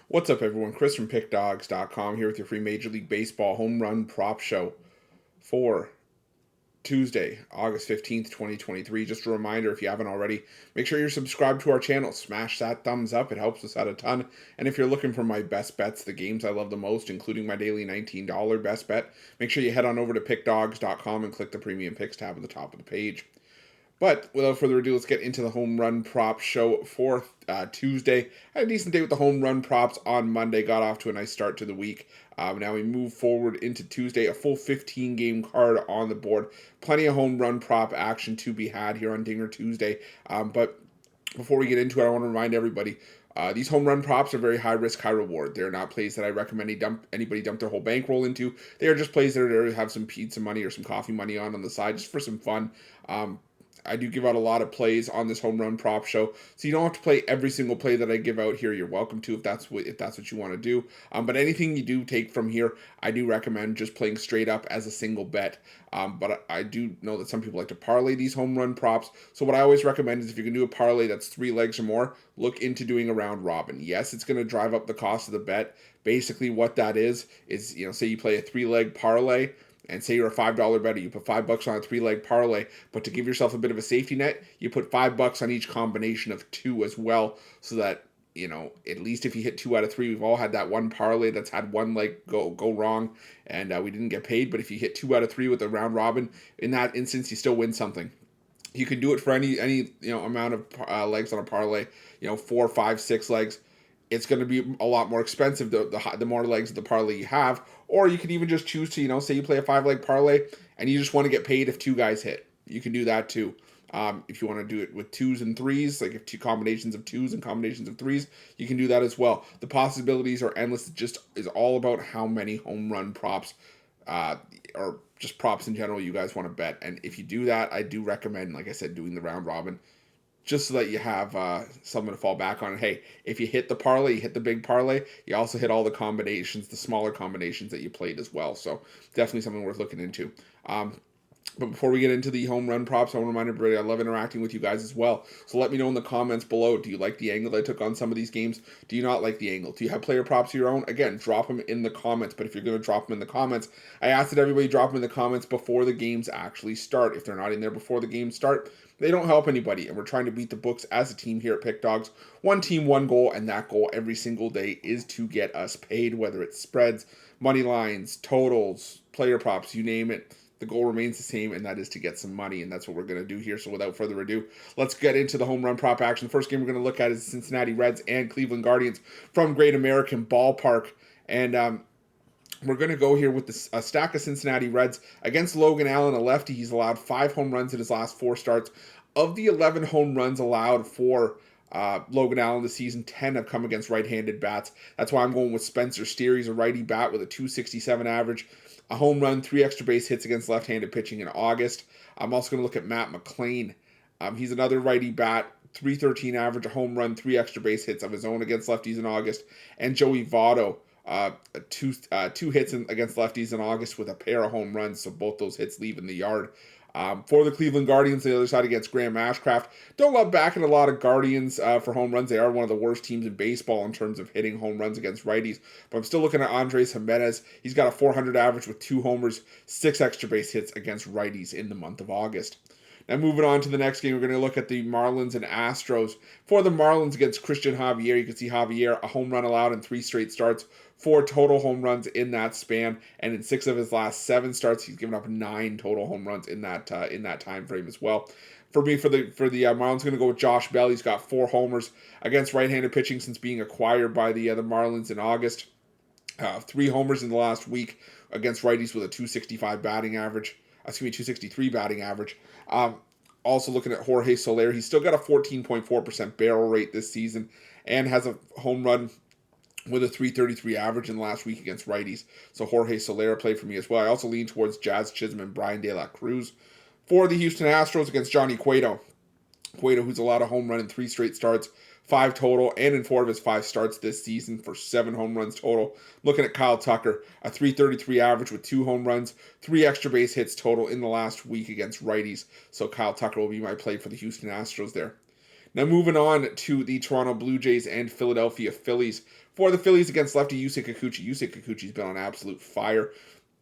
What's up, everyone? Chris from Pickdawgz.com here with your free Major League Baseball home run prop show for Tuesday, August 15th, 2023. Just a reminder, if you haven't already, make sure you're subscribed to our channel. Smash that thumbs up. It helps us out a ton. And if you're looking for my best bets, the games I love the most, including my daily $19 best bet, make sure you head on over to Pickdawgz.com and click the Premium Picks tab at the top of the page. But without further ado, let's get into the home run prop show for Tuesday. I had a decent day with the home run props on Monday. Got off to a nice start to the week. Now we move forward into Tuesday. A full 15-game card on the board. Plenty of home run prop action to be had here on Dinger Tuesday. But before we get into it, I want to remind everybody, these home run props are very high risk, high reward. They're not plays that I recommend anybody dump their whole bankroll into. They are just plays that are there to have some pizza money or some coffee money on the side, just for some fun. I do give out a lot of plays on this home run prop show, so you don't have to play every single play that I give out here. You're welcome to if that's what you want to do. But anything you do take from here, I do recommend just playing straight up as a single bet. But I do know that some people like to parlay these home run props. So what I always recommend is if you can do a parlay that's 3 legs or more, look into doing a round robin. Yes, it's going to drive up the cost of the bet. Basically, what that is say you play a 3-leg parlay. And say you're a $5 bettor, you put $5 on a 3-leg parlay, but to give yourself a bit of a safety net, you put $5 on each combination of 2 as well, so that, at least if you hit 2 out of 3, we've all had that one parlay that's had one leg go wrong, and we didn't get paid. But if you hit 2 out of 3 with a round robin, in that instance, you still win something. You can do it for any amount of legs on a parlay, 4, 5, 6 legs. It's going to be a lot more expensive the more legs of the parlay you have. Or you can even just choose to, say you play a 5-leg parlay and you just want to get paid if 2 guys hit. You can do that too. If you want to do it with 2s and 3s, like if 2 combinations of 2s and combinations of 3s, you can do that as well. The possibilities are endless. It just is all about how many home run props or just props in general you guys want to bet. And if you do that, I do recommend, like I said, doing the round robin, just so that you have something to fall back on. And hey, if you hit the parlay, you hit the big parlay, you also hit all the combinations, the smaller combinations that you played as well. So definitely something worth looking into. But before we get into the home run props, I want to remind everybody I love interacting with you guys as well. So let me know in the comments below. Do you like the angle I took on some of these games? Do you not like the angle? Do you have player props of your own? Again, drop them in the comments. But if you're going to drop them in the comments, I ask that everybody drop them in the comments before the games actually start. If they're not in there before the games start, they don't help anybody. And we're trying to beat the books as a team here at Pickdawgz. One team, one goal. And that goal every single day is to get us paid, whether it's spreads, money lines, totals, player props, you name it. The goal remains the same, and that is to get some money, and that's what we're going to do here. So without further ado, let's get into the home run prop action. The first game we're going to look at is Cincinnati Reds and Cleveland Guardians from Great American Ballpark. And we're going to go here with a stack of Cincinnati Reds against Logan Allen, a lefty. He's allowed 5 home runs in his last 4 starts. Of the 11 home runs allowed for Logan Allen this season, 10 have come against right-handed bats. That's why I'm going with Spencer Steer. He's a righty bat with a .267 average, a home run, 3 extra base hits against left-handed pitching in August. I'm also going to look at Matt McLain. He's another righty bat, .313 average, a home run, 3 extra base hits of his own against lefties in August. And Joey Votto, two hits against lefties in August with a pair of home runs, so both those hits leaving the yard. For the Cleveland Guardians, the other side against Graham Ashcraft. Don't love backing a lot of Guardians for home runs. They are one of the worst teams in baseball in terms of hitting home runs against righties. But I'm still looking at Andres Jimenez. He's got a .400 average with 2 homers, 6 extra base hits against righties in the month of August. Now moving on to the next game, we're going to look at the Marlins and Astros. For the Marlins against Christian Javier, you can see Javier, a home run allowed in 3 straight starts, 4 total home runs in that span, and in 6 of his last 7 starts, he's given up 9 total home runs in that time frame as well. For me, for the Marlins, going to go with Josh Bell. He's got 4 homers against right-handed pitching since being acquired by the Marlins in August. 3 homers in the last week against righties with a .265 batting average. 263 batting average. Also looking at Jorge Soler, he's still got a 14.4% barrel rate this season and has a home run with a .333 average in the last week against righties. So Jorge Soler played for me as well. I also lean towards Jazz Chisholm and Brian De La Cruz. For the Houston Astros against Johnny Cueto. Cueto, who's allowed a home run in 3 straight starts, 5 total, and in 4 of his 5 starts this season for 7 home runs total. Looking at Kyle Tucker, a .333 average with 2 home runs, 3 extra base hits total in the last week against righties. So Kyle Tucker will be my play for the Houston Astros there. Now moving on to the Toronto Blue Jays and Philadelphia Phillies. For the Phillies against lefty Yusei Kikuchi. Yusei Kikuchi's been on absolute fire.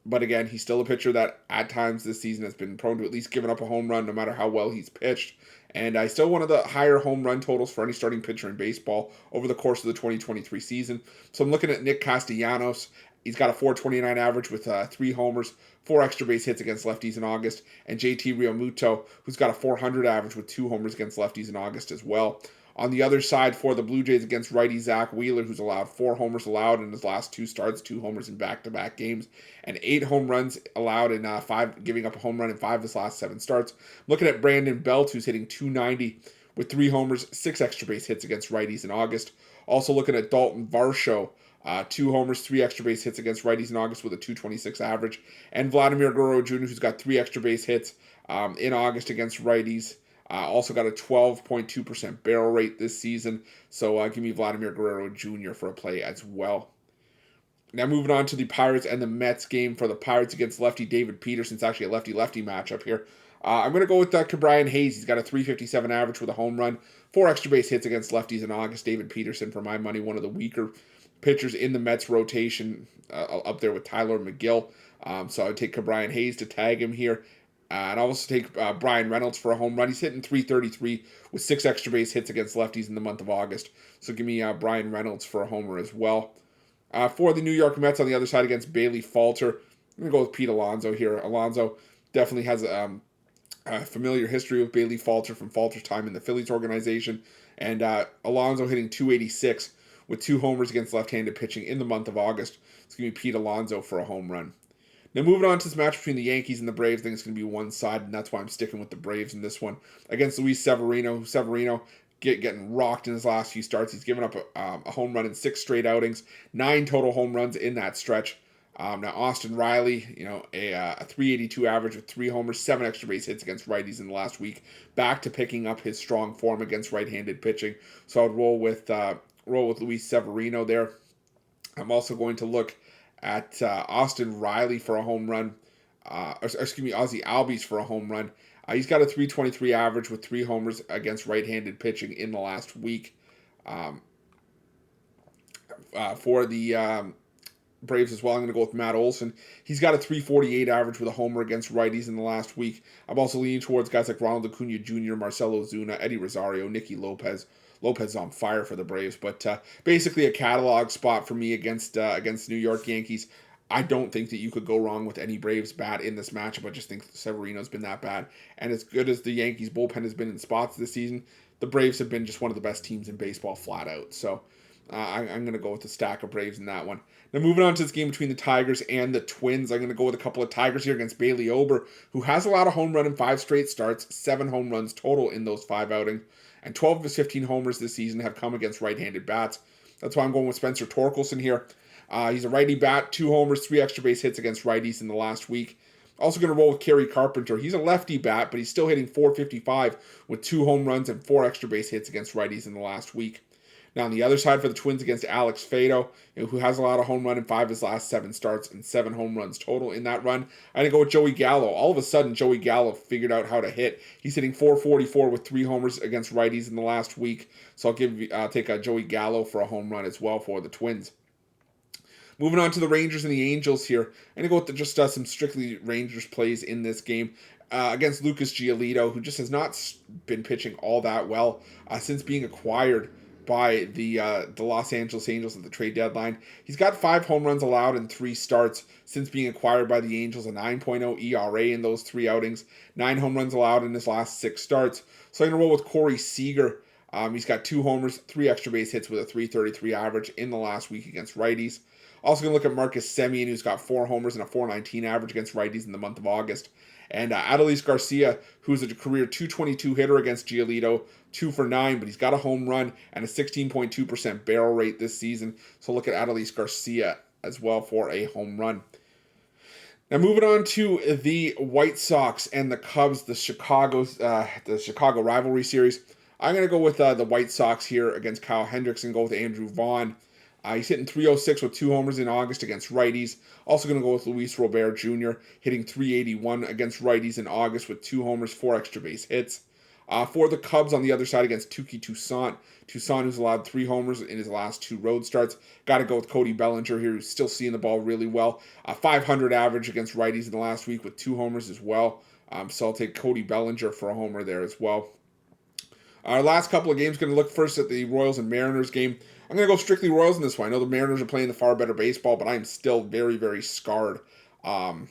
But again, he's still a pitcher that at times this season has been prone to at least giving up a home run no matter how well he's pitched. And I still one of the higher home run totals for any starting pitcher in baseball over the course of the 2023 season. So I'm looking at Nick Castellanos. He's got a 4.29 average with 3 homers, 4 extra base hits against lefties in August. And JT Realmuto, who's got a 400 average with 2 homers against lefties in August as well. On the other side for the Blue Jays against righty Zach Wheeler, who's allowed 4 homers allowed in his last 2 starts, 2 homers in back-to-back games, and 8 home runs allowed in 5, giving up a home run in 5 of his last 7 starts. Looking at Brandon Belt, who's hitting .290 with 3 homers, 6 extra base hits against righties in August. Also looking at Dalton Varsho, 2 homers, 3 extra base hits against righties in August with a .226 average. And Vladimir Guerrero Jr., who's got 3 extra base hits in August against righties. Also got a 12.2% barrel rate this season. So give me Vladimir Guerrero Jr. for a play as well. Now moving on to the Pirates and the Mets game. For the Pirates against lefty David Peterson. It's actually a lefty-lefty matchup here. I'm going to go with Ke'Bryan Hayes. He's got a .357 average with a home run. 4 extra base hits against lefties in August. David Peterson, for my money, one of the weaker pitchers in the Mets rotation, up there with Tyler McGill. So I would take Ke'Bryan Hayes to tag him here. And I'll also take Brian Reynolds for a home run. He's hitting .333 with 6 extra base hits against lefties in the month of August. So give me Brian Reynolds for a homer as well. For the New York Mets on the other side against Bailey Falter, I'm going to go with Pete Alonso here. Alonso definitely has a familiar history with Bailey Falter from Falter's time in the Phillies organization. And Alonso hitting .286 with 2 homers against left-handed pitching in the month of August. It's going to be Pete Alonso for a home run. Now moving on to this match between the Yankees and the Braves, I think it's going to be one side, and that's why I'm sticking with the Braves in this one. Against Luis Severino. Severino getting rocked in his last few starts. He's given up a home run in 6 straight outings, 9 total home runs in that stretch. Now Austin Riley, a .382 average with 3 homers, 7 extra base hits against righties in the last week. Back to picking up his strong form against right-handed pitching. So I would roll with Luis Severino there. I'm also going to look at Austin Riley for a home run. Ozzie Albies for a home run. He's got a .323 average with 3 homers against right-handed pitching in the last week. For the Braves as well, I'm going to go with Matt Olson. He's got a .348 average with a homer against righties in the last week. I'm also leaning towards guys like Ronald Acuna Jr., Marcelo Ozuna, Eddie Rosario, Nicky Lopez. Lopez is on fire for the Braves, but basically a catalog spot for me against New York Yankees. I don't think that you could go wrong with any Braves bat in this matchup. I just think Severino's been that bad. And as good as the Yankees bullpen has been in spots this season, the Braves have been just one of the best teams in baseball flat out. So I'm going to go with the stack of Braves in that one. Now moving on to this game between the Tigers and the Twins, I'm going to go with a couple of Tigers here against Bailey Ober, who has allowed a home run in 5 straight starts, 7 home runs total in those 5 outings. And 12 of his 15 homers this season have come against right-handed bats. That's why I'm going with Spencer Torkelson here. He's a righty bat, 2 homers, 3 extra base hits against righties in the last week. Also going to roll with Kerry Carpenter. He's a lefty bat, but he's still hitting .455 with 2 home runs and 4 extra base hits against righties in the last week. Now on the other side for the Twins against Alex Faedo, who has allowed a home run in 5 of his last 7 starts and 7 home runs total in that run. I'm going to go with Joey Gallo. All of a sudden, Joey Gallo figured out how to hit. He's hitting .444 with 3 homers against righties in the last week. So I'll take Joey Gallo for a home run as well for the Twins. Moving on to the Rangers and the Angels here. I'm going to go with just some strictly Rangers plays in this game. Against Lucas Giolito, who just has not been pitching all that well since being acquired by the Los Angeles Angels at the trade deadline. He's got 5 home runs allowed in 3 starts since being acquired by the Angels, a 9.0 ERA in those 3 outings, 9 home runs allowed in his last 6 starts. So I'm going to roll with Corey Seager. He's got 2 homers, 3 extra base hits with a .333 average in the last week against righties. Also going to look at Marcus Semien, who's got 4 homers and a .419 average against righties in the month of August. And Adolis Garcia, who's a career .222 hitter against Giolito, 2 for 9, but he's got a home run and a 16.2% barrel rate this season. So look at Adolis Garcia as well for a home run. Now moving on to the White Sox and the Cubs, the Chicago rivalry series. I'm going to go with the White Sox here against Kyle Hendricks and go with Andrew Vaughn. He's hitting .306 with 2 homers in August against righties. Also going to go with Luis Robert Jr., hitting .381 against righties in August with 2 homers, 4 extra base hits. For the Cubs on the other side against Touki Toussaint. Toussaint, who's allowed 3 homers in his last 2 road starts. Got to go with Cody Bellinger here, who's still seeing the ball really well. 500 average against righties in the last week with 2 homers as well. So I'll take Cody Bellinger for a homer there as well. Our last couple of games, going to look first at the Royals and Mariners game. I'm going to go strictly Royals in this one. I know the Mariners are playing the far better baseball, but I am still very, very scarred after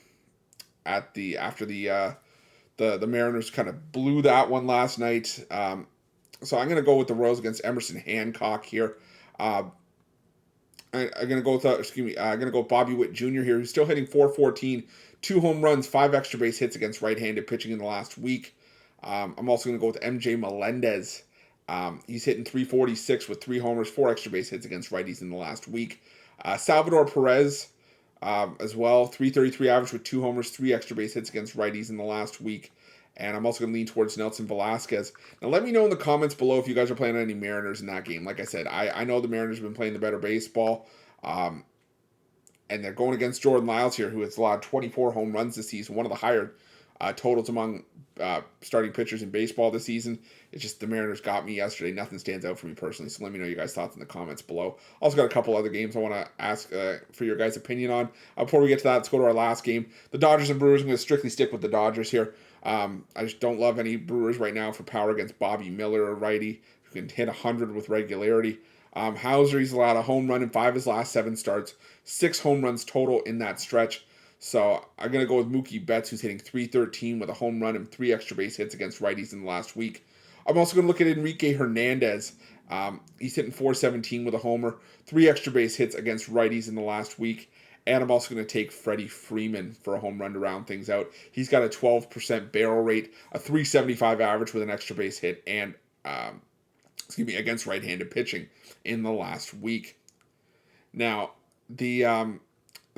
the Mariners kind of blew that one last night. So I'm going to go with the Royals against Emerson Hancock here. I'm going to go with I'm going to go with Bobby Witt Jr. here, who's still hitting .414, 2 home runs, 5 extra base hits against right-handed pitching in the last week. I'm also going to go with MJ Melendez. He's hitting .346 with 3 homers, 4 extra base hits against righties in the last week. Salvador Perez as well, .333 average with 2 homers, 3 extra base hits against righties in the last week. And I'm also going to lean towards Nelson Velasquez. Now, let me know in the comments below if you guys are playing any Mariners in that game. Like I said, I know the Mariners have been playing the better baseball. And they're going against Jordan Lyles here, who has allowed 24 home runs this season, one of the higher totals among starting pitchers in baseball this season. It's just the Mariners got me yesterday. Nothing stands out for me personally, so let me know your guys' thoughts in the comments below. Also got a couple other games I want to ask for your guys' opinion on. Before we get to that, let's go to our last game. The Dodgers and Brewers. I'm going to strictly stick with the Dodgers here. I just don't love any Brewers right now for power against Bobby Miller, a righty who can hit 100 with regularity. Hauser, he's allowed a home run in 5 of his last 7 starts, 6 home runs total in that stretch. So I'm going to go with Mookie Betts, who's hitting .313 with a home run and 3 extra base hits against righties in the last week. I'm also going to look at Enrique Hernandez. He's hitting .417 with a homer, 3 extra base hits against righties in the last week. And I'm also going to take Freddie Freeman for a home run to round things out. He's got a 12% barrel rate, a .375 average with an extra base hit, and against right-handed pitching in the last week. Now, the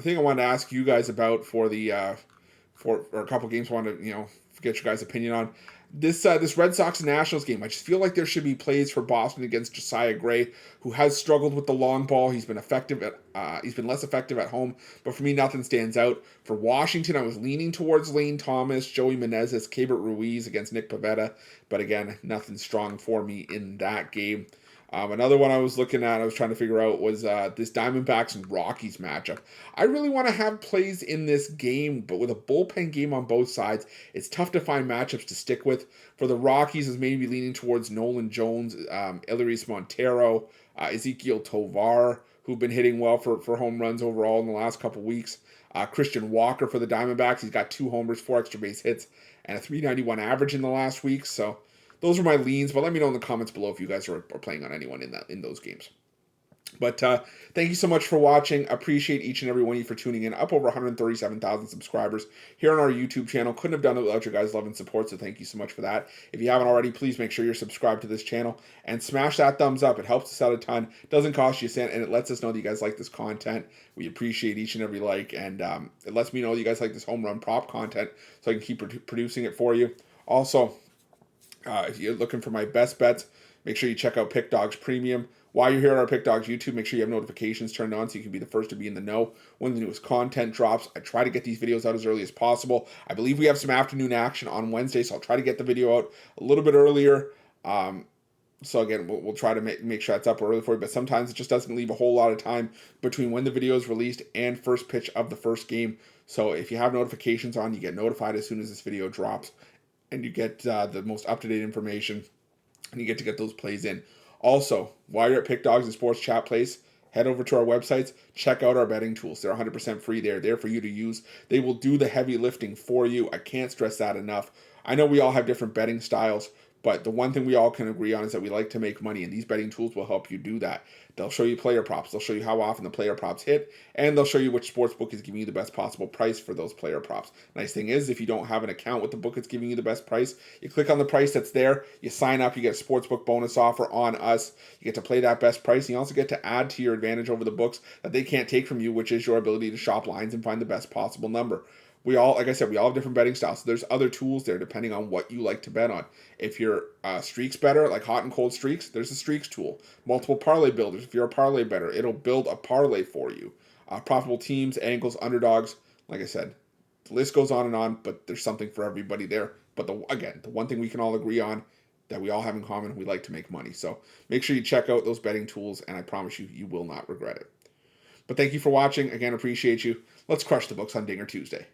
thing I wanted to ask you guys about for a couple games I wanted to get your guys' opinion on. This Red Sox and Nationals game, I just feel like there should be plays for Boston against Josiah Gray, who has struggled with the long ball. He's been less effective at home, but for me, nothing stands out. For Washington, I was leaning towards Lane Thomas, Joey Menezes, Keibert Ruiz against Nick Pivetta, but again, nothing strong for me in that game. Another one I was looking at, I was trying to figure out, was this Diamondbacks and Rockies matchup. I really want to have plays in this game, but with a bullpen game on both sides, it's tough to find matchups to stick with. For the Rockies, is maybe leaning towards Nolan Jones, Elehuris Montero, Ezequiel Tovar, who've been hitting well for home runs overall in the last couple weeks. Christian Walker for the Diamondbacks, he's got 2 homers, 4 extra base hits, and a .391 average in the last week, so those are my leans, but let me know in the comments below if you guys are playing on anyone in those games. But thank you so much for watching. Appreciate each and every one of you for tuning in. Up over 137,000 subscribers here on our YouTube channel. Couldn't have done it without your guys' love and support, so thank you so much for that. If you haven't already, please make sure you're subscribed to this channel and smash that thumbs up. It helps us out a ton. Doesn't cost you a cent, and it lets us know that you guys like this content. We appreciate each and every like, and it lets me know that you guys like this home run prop content, so I can keep producing it for you. Also, if you're looking for my best bets, make sure you check out Pickdawgz Premium. While you're here on our Pickdawgz YouTube, make sure you have notifications turned on so you can be the first to be in the know when the newest content drops. I try to get these videos out as early as possible. I believe we have some afternoon action on Wednesday, so I'll try to get the video out a little bit earlier. So again, we'll try to make sure it's up early for you, but sometimes it just doesn't leave a whole lot of time between when the video is released and first pitch of the first game. So if you have notifications on, you get notified as soon as this video drops, and you get the most up-to-date information, and you get to get those plays in. Also, while you're at Pickdawgz and Sports Chat Place, head over to our websites, check out our betting tools. They're 100% free. They're there for you to use. They will do the heavy lifting for you. I can't stress that enough. I know we all have different betting styles, but the one thing we all can agree on is that we like to make money, and these betting tools will help you do that. They'll show you player props. They'll show you how often the player props hit, and they'll show you which sportsbook is giving you the best possible price for those player props. Nice thing is, if you don't have an account with the book that's giving you the best price, you click on the price that's there, you sign up, you get a sportsbook bonus offer on us, you get to play that best price, and you also get to add to your advantage over the books that they can't take from you, which is your ability to shop lines and find the best possible number. We all, like I said, we all have different betting styles. So there's other tools there depending on what you like to bet on. If you're streaks better, like hot and cold streaks, there's a streaks tool. Multiple parlay builders. If you're a parlay better, it'll build a parlay for you. Profitable teams, angles, underdogs. Like I said, the list goes on and on, but there's something for everybody there. But again, the one thing we can all agree on that we all have in common. We like to make money. So make sure you check out those betting tools, and I promise you, you will not regret it. But thank you for watching. Again, appreciate you. Let's crush the books on Dinger Tuesday.